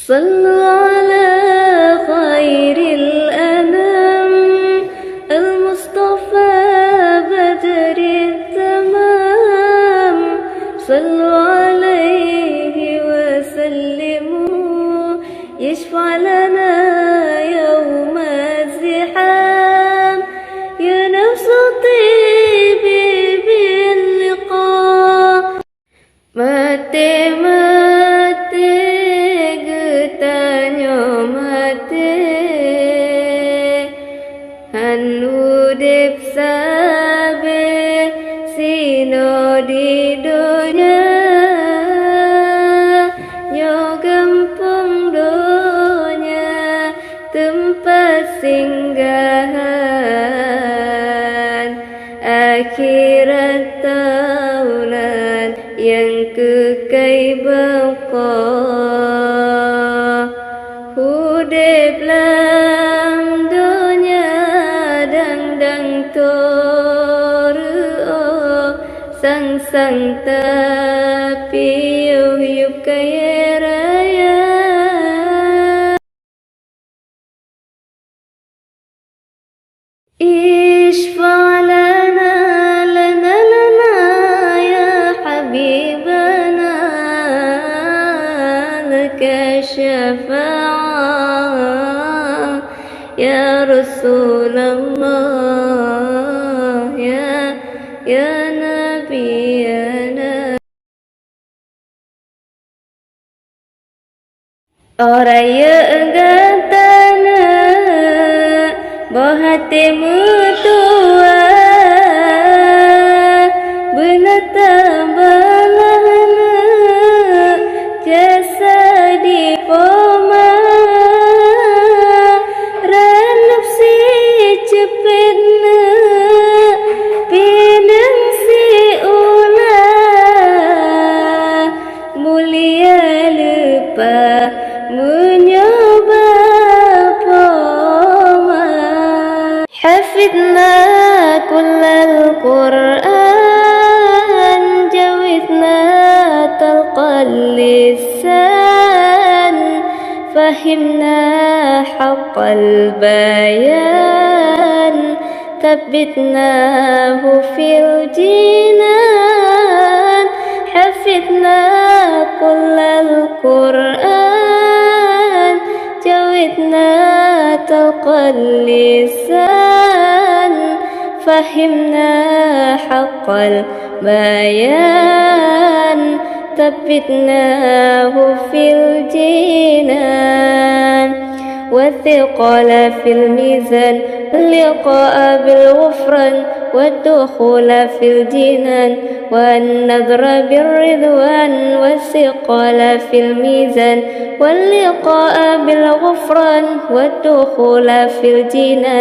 صلوا على خير الأنام المصطفى بدر التمام صلوا عليه وسلموا يشفع لنا يوم الزحام يا نفس طيبي باللقاء mate getanya mate anu dep sabe sino di dunia nyo gampang donya tempat singgahan akhirat taulan yang kekal baka hudip lam dunia dang toru sang tapi yup kaya raya اشفع لنا يا حبيبنا لك الشفاعة يا رسول الله يا نبينا Oraya enggantana bahati mutua benatang balahana jasa di poma ranap si cepetna pinang si ulah mulia lupa menyoba poma حفظنا كل القرآن جوزنا طلق اللسان فهمنا حق البيان ثبتناه في الجنان حفظنا كل القرآن جوزنا طلق اللسان فهمنا حق البيان ثبتناه في الجنان والثقل في الميزان واللقاء بالغفران والدخول في الجنان والنظر بالرضوان والثقل في الميزان واللقاء بالغفران والدخول في الجنان